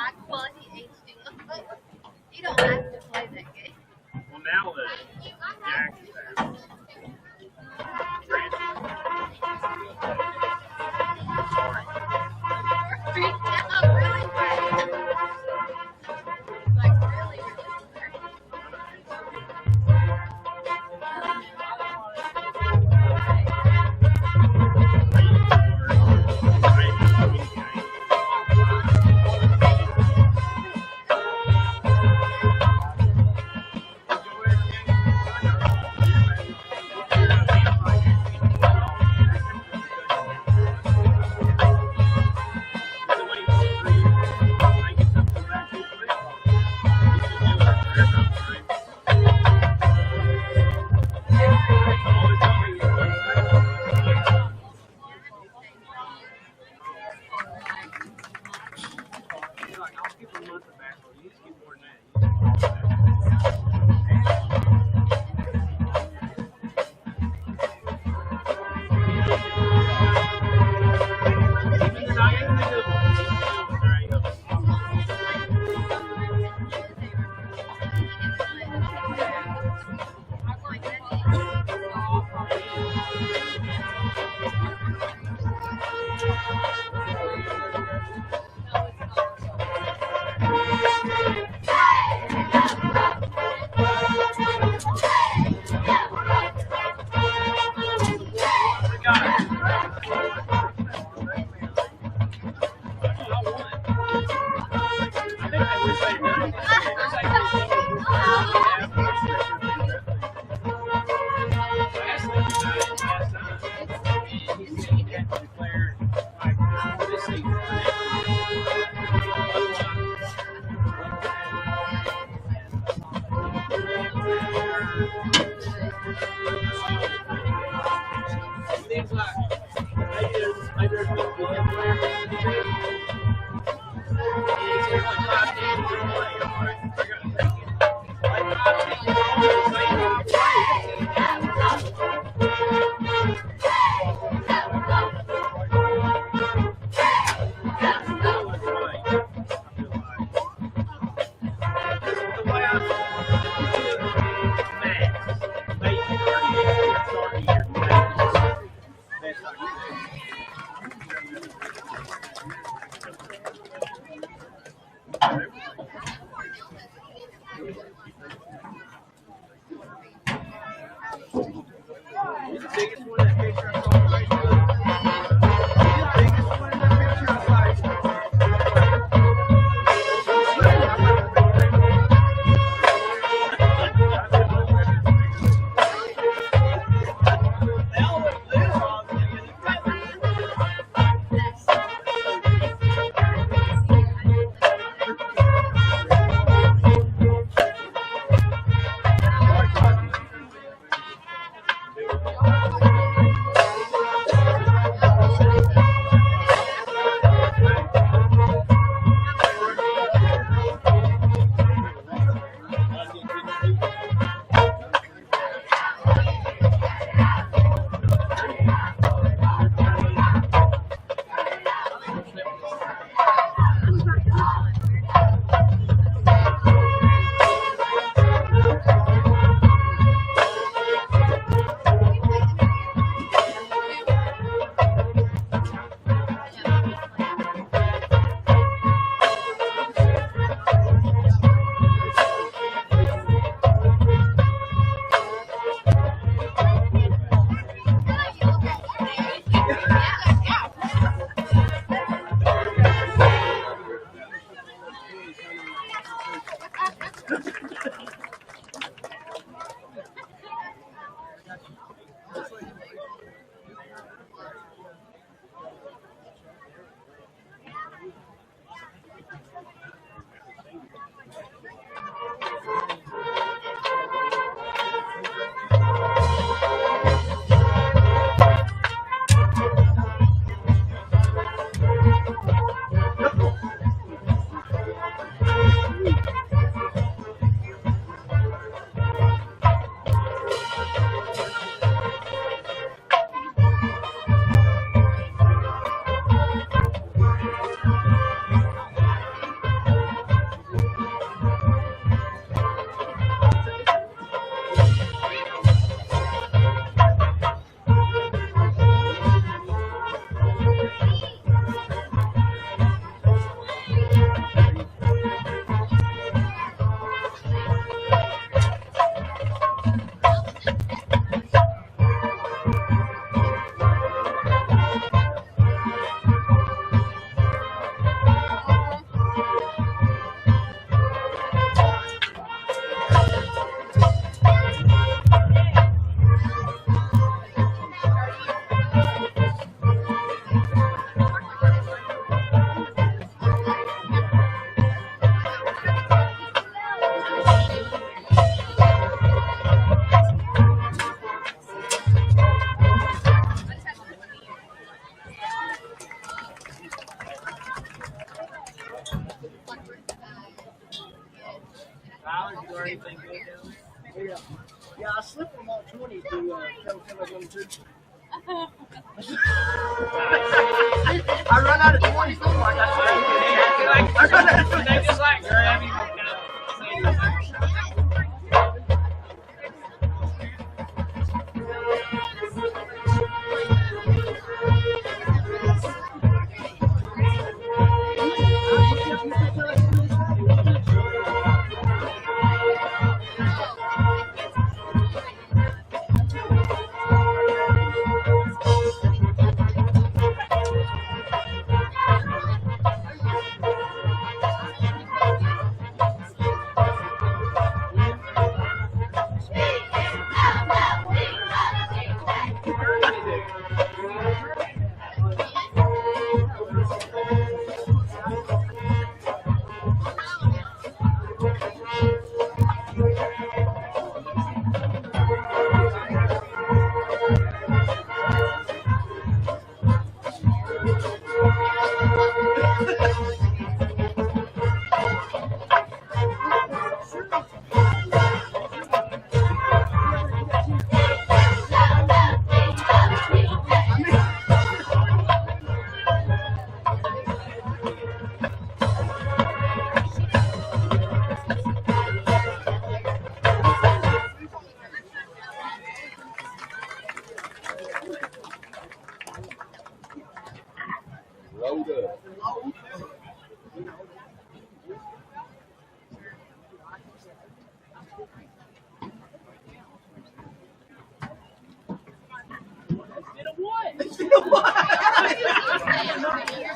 Well, now the Jack Yeah, I slipped from all 20 to tell everyone to. I run out of 20, so I run out of 20. They just like grab you and Load up.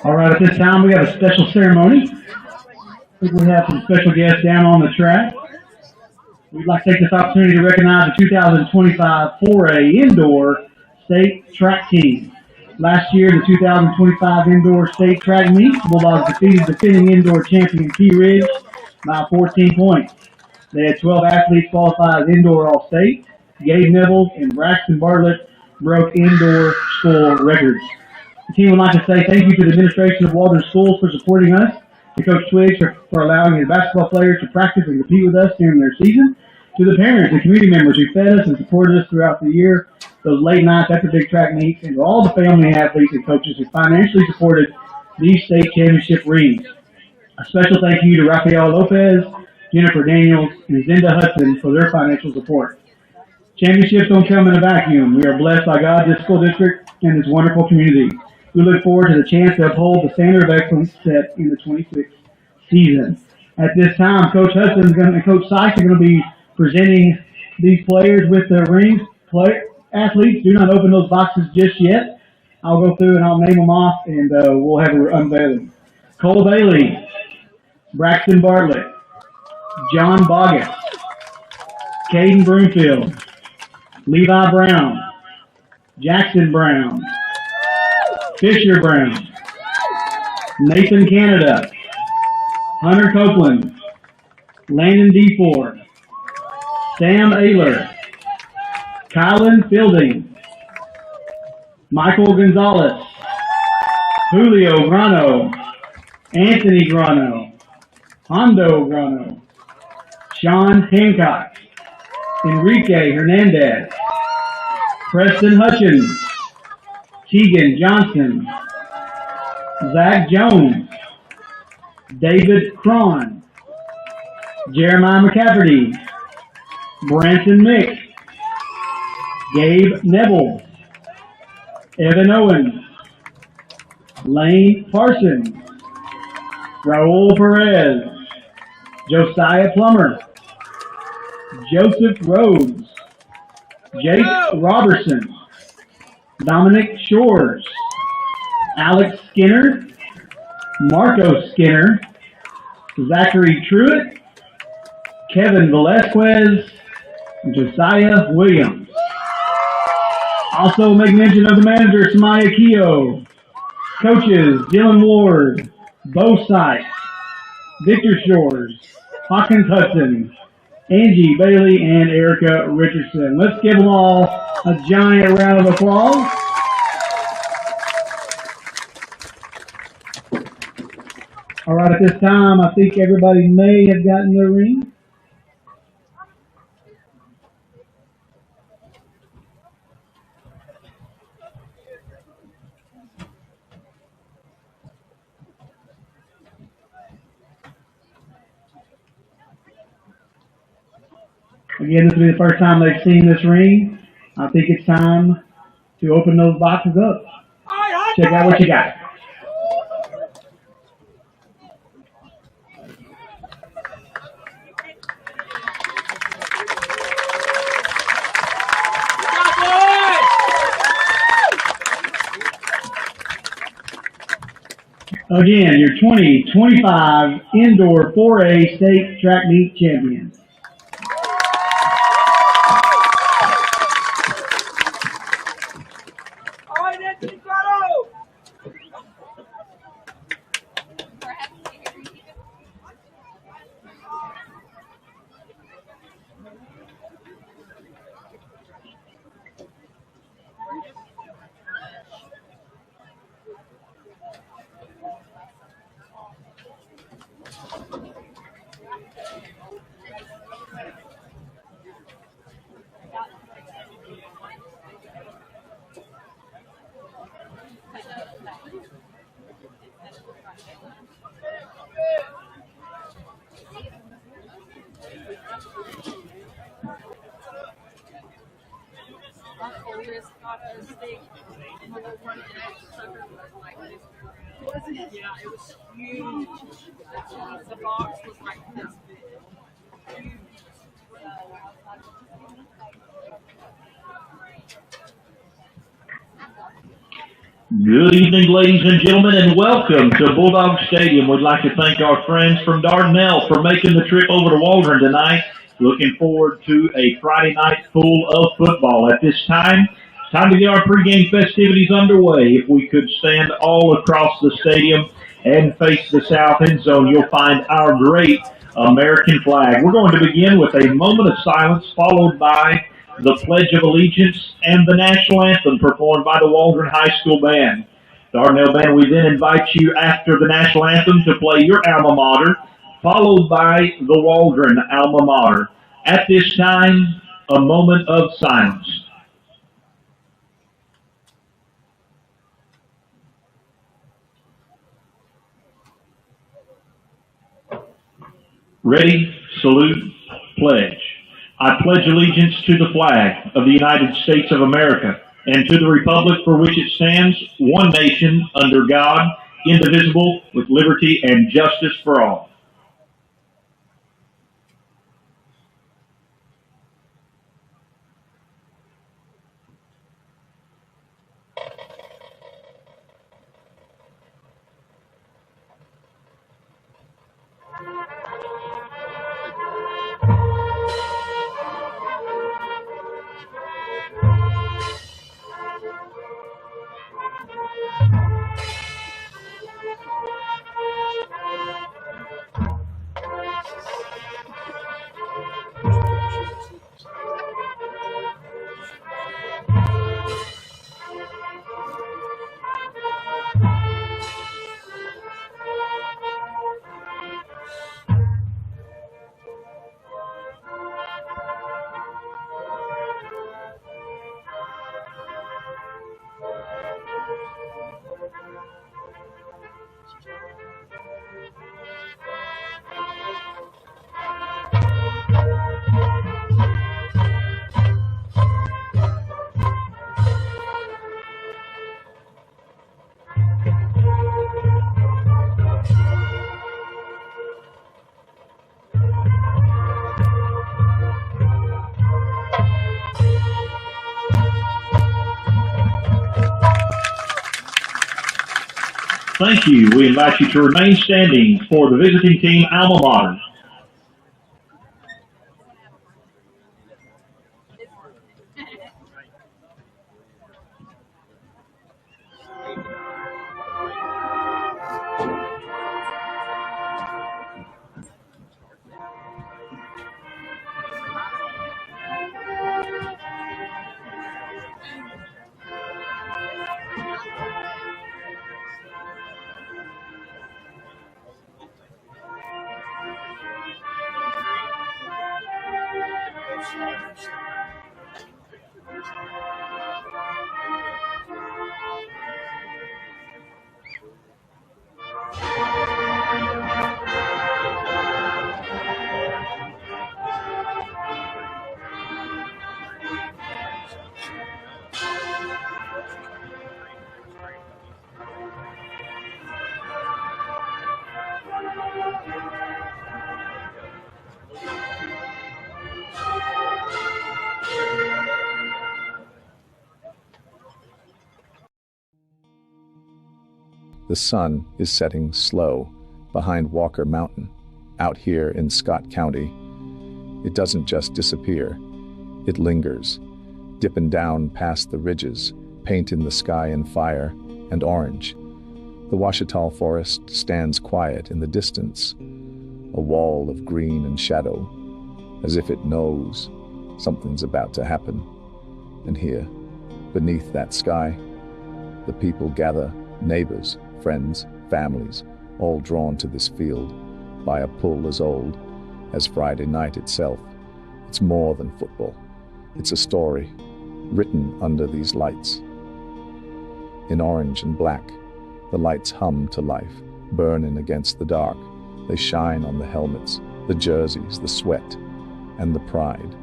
All right, at this time we have a special ceremony. I think we have some special guests down on the track. We'd like to take this opportunity to recognize the 2025 4A Indoor State Track Team. Last year, the 2025 Indoor State Track Meet, Bulldogs defeated defending indoor champion Key Ridge by 14 points. They had 12 athletes qualify as indoor all-state. Gabe Neville and Braxton Bartlett broke indoor school records. The team would like to say thank you to the administration of Waldron Schools for supporting us, to Coach Twiggs for allowing his basketball players to practice and compete with us during their season, to the parents and community members who fed us and supported us throughout the year, those late nights after big track meets, and to all the family athletes and coaches who financially supported these state championship rings. A special thank you to Rafael Lopez, Jennifer Daniels, and Zinda Hudson for their financial support. Championships don't come in a vacuum. We are blessed by God, this school district, and this wonderful community. We look forward to the chance to uphold the standard of excellence set in the 26th season. At this time, Coach Hudson and Coach Sykes are going to be presenting these players with the rings. Athletes, do not open those boxes just yet. I'll go through and I'll name them off, and we'll have an unveiling. Cole Bailey, Braxton Bartlett, John Boggett, Caden Broomfield, Levi Brown, Jackson Brown, Fisher Brown, Nathan Canada, Hunter Copeland, Landon DeFord, Sam Ayler, Kylan Fielding, Michael Gonzalez, Julio Grano, Anthony Grano, Hondo Grano, Sean Hancock, Enrique Hernandez, Preston Hutchins, Keegan Johnson, Zach Jones, David Cron, Jeremiah McCafferty, Branson Mick, Gabe Neville, Evan Owens, Lane Parsons, Raul Perez, Josiah Plummer, Joseph Rhodes, Jake Robertson, Dominic Shores, Alex Skinner, Marco Skinner, Zachary Truitt, Kevin Velasquez, and Josiah Williams. Also make mention of the manager, Samaya Keogh, coaches, Dylan Ward, Bo Sykes, Victor Shores, Hawkins Hudson, Angie Bailey, and Erica Richardson. Let's give them all a giant round of applause. All right, at this time, I think everybody may have gotten their ring. Again, this will be the first time they've seen this ring. I think it's time to open those boxes up. Check out what you got. Again, your 2025 Indoor 4A State Track Meet Champions. Yeah, it was huge. The box was like this big. Huge. Good evening, ladies and gentlemen, and welcome to Bulldog Stadium. We'd like to thank our friends from Dardanelle for making the trip over to Waldron tonight. Looking forward to a Friday night full of football. At this time, time to get our pregame festivities underway. If we could stand all across the stadium and face the south end zone, you'll find our great American flag. We're going to begin with a moment of silence, followed by the Pledge of Allegiance and the National Anthem performed by the Waldron High School Band. Dardanelle Band, we then invite you after the National Anthem to play your alma mater, followed by the Waldron alma mater. At this time, a moment of silence. Ready, salute, pledge. I pledge allegiance to the flag of the United States of America and to the republic for which it stands, one nation, under God, indivisible, with liberty and justice for all. Thank you. We invite you to remain standing for the visiting team alma mater. The sun is setting slow behind Walker Mountain, out here in Scott County. It doesn't just disappear, it lingers, dipping down past the ridges, paint in the sky in fire and orange. The Ouachita Forest stands quiet in the distance, a wall of green and shadow, as if it knows something's about to happen. And here, beneath that sky, the people gather, neighbors, friends, families, all drawn to this field by a pull as old as Friday night itself. It's more than football. It's a story written under these lights. In orange and black, the lights hum to life, burning against the dark. They shine on the helmets, the jerseys, the sweat, and the pride.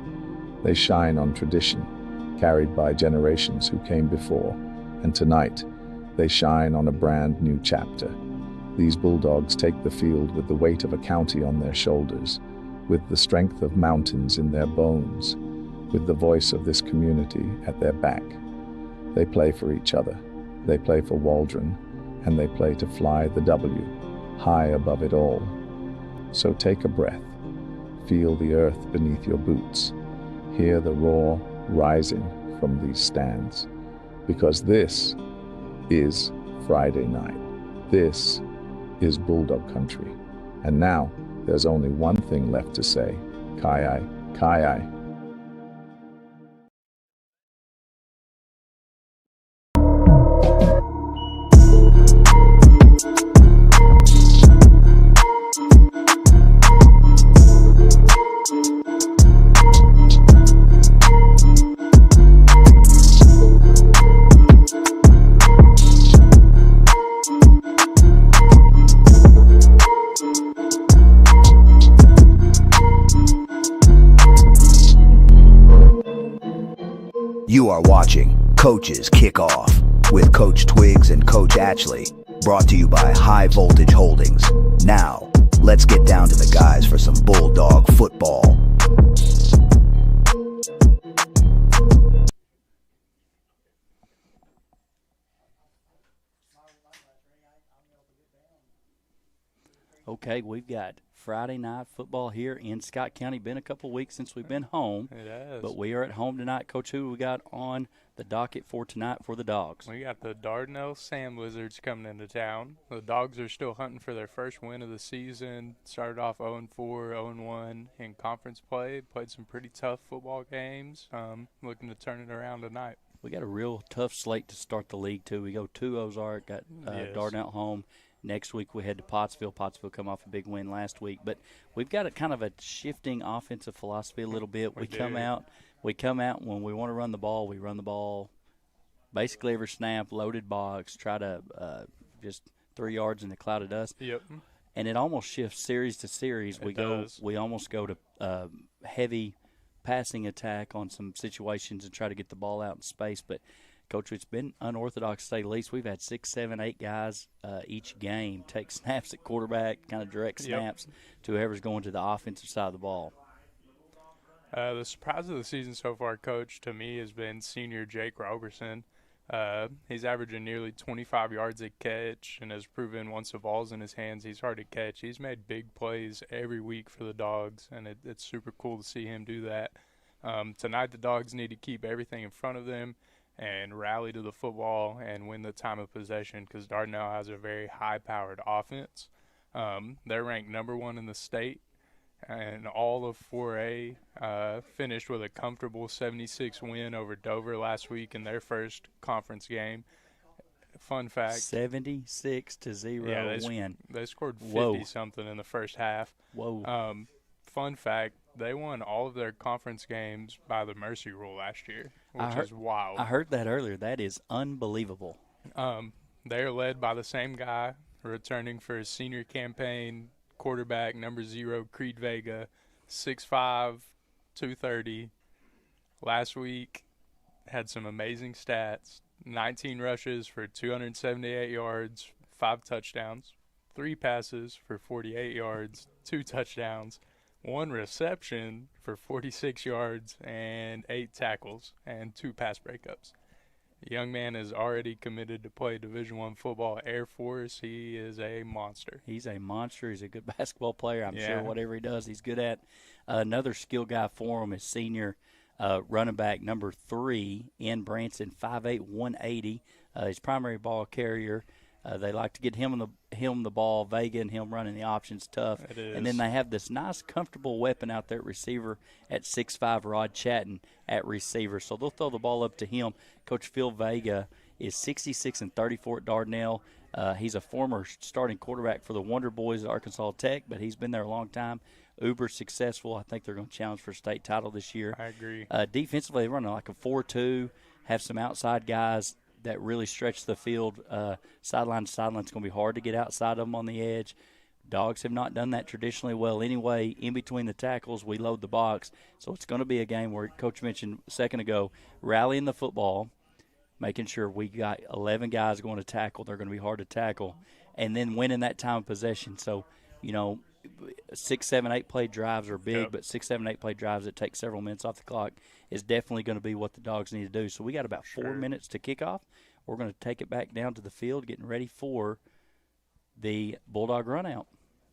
They shine on tradition, carried by generations who came before. And tonight, they shine on a brand new chapter. These Bulldogs take the field with the weight of a county on their shoulders, with the strength of mountains in their bones, with the voice of this community at their back. They play for each other. They play for Waldron, and they play to fly the W, high above it all. So take a breath. Feel the earth beneath your boots. Hear the roar rising from these stands. Because this is Friday night. This is Bulldog country. And now, there's only one thing left to say. Kai-ai, Kai-ai. You are watching Coach's Kickoff with Coach Twiggs and Coach Ashley, brought to you by High Voltage Holdings. Now, let's get down to the guys for some Bulldog football. Okay, we've got Friday night football here in Scott County. Been a couple weeks since we've been home. It has. But we are at home tonight. Coach, who we got on the docket for tonight for the Dogs? We got the Dardanelle Sand Wizards coming into town. The Dogs are still hunting for their first win of the season. Started off 0-4, 0-1 in conference play. Played some pretty tough football games. Looking to turn it around tonight. We got a real tough slate to start the league, too. We go to Ozark, got Dardanelle home. Next week we head to Pottsville. Pottsville come off a big win last week. But we've got a kind of a shifting offensive philosophy a little bit. We come out when we want to run the ball, we run the ball basically every snap, loaded box, try to just 3 yards in the cloud of dust. Yep. And it almost shifts series to series. We almost go to heavy passing attack on some situations and try to get the ball out in space. But Coach, it's been unorthodox to say the least. We've had 6, 7, 8 guys each game take snaps at quarterback, kind of direct snaps to whoever's going to the offensive side of the ball. The surprise of the season so far, Coach, to me has been senior Jake Roberson. He's averaging nearly 25 yards a catch and has proven once the ball's in his hands, he's hard to catch. He's made big plays every week for the Dogs, and it's super cool to see him do that. Tonight the Dogs need to keep everything in front of them and rally to the football and win the time of possession because Dardanelle has a very high-powered offense. They're ranked number 1 in the state, and all of 4A finished with a comfortable 76 win over Dover last week in their first conference game. Fun fact. 76-0 win. They scored 50-something in the first half. Whoa. Fun fact, they won all of their conference games by the mercy rule last year, which is wild. I heard that earlier. That is unbelievable. They are led by the same guy, returning for his senior campaign, quarterback number 0, Creed Vega, 6'5", 230. Last week had some amazing stats, 19 rushes for 278 yards, 5 touchdowns, 3 passes for 48 yards, 2 touchdowns, 1 reception for 46 yards, and 8 tackles and 2 pass breakups. The young man is already committed to play Division I football, Air Force. He is a monster. He's a monster. He's a good basketball player. I'm Yeah. sure whatever he does, he's good at. Another skill guy for him is senior running back number 3 in Branson, 5'8", 180. His primary ball carrier. They like to get him the ball, Vega and him running the options tough. It is. And then they have this nice, comfortable weapon out there at receiver at 6'5", Rod Chatton at receiver. So they'll throw the ball up to him. Coach Phil Vega is 66-34 at Dardanelle. He's a former starting quarterback for the Wonder Boys at Arkansas Tech, but he's been there a long time. Uber successful. I think they're going to challenge for a state title this year. I agree. Defensively, they run like a 4-2, have some outside guys that really stretch the field sideline to sideline. It's going to be hard to get outside of them on the edge. Dogs have not done that traditionally well anyway. In between the tackles, we load the box. So it's going to be a game where Coach mentioned a second ago, rallying the football, making sure we got 11 guys going to tackle. They're going to be hard to tackle. And then winning that time of possession. So, 6, 7, 8 play drives are big, but 6, 7, 8 play drives that take several minutes off the clock is definitely going to be what the Dogs need to do. So we got about 4 minutes to kick off. We're going to take it back down to the field, getting ready for the Bulldog run out.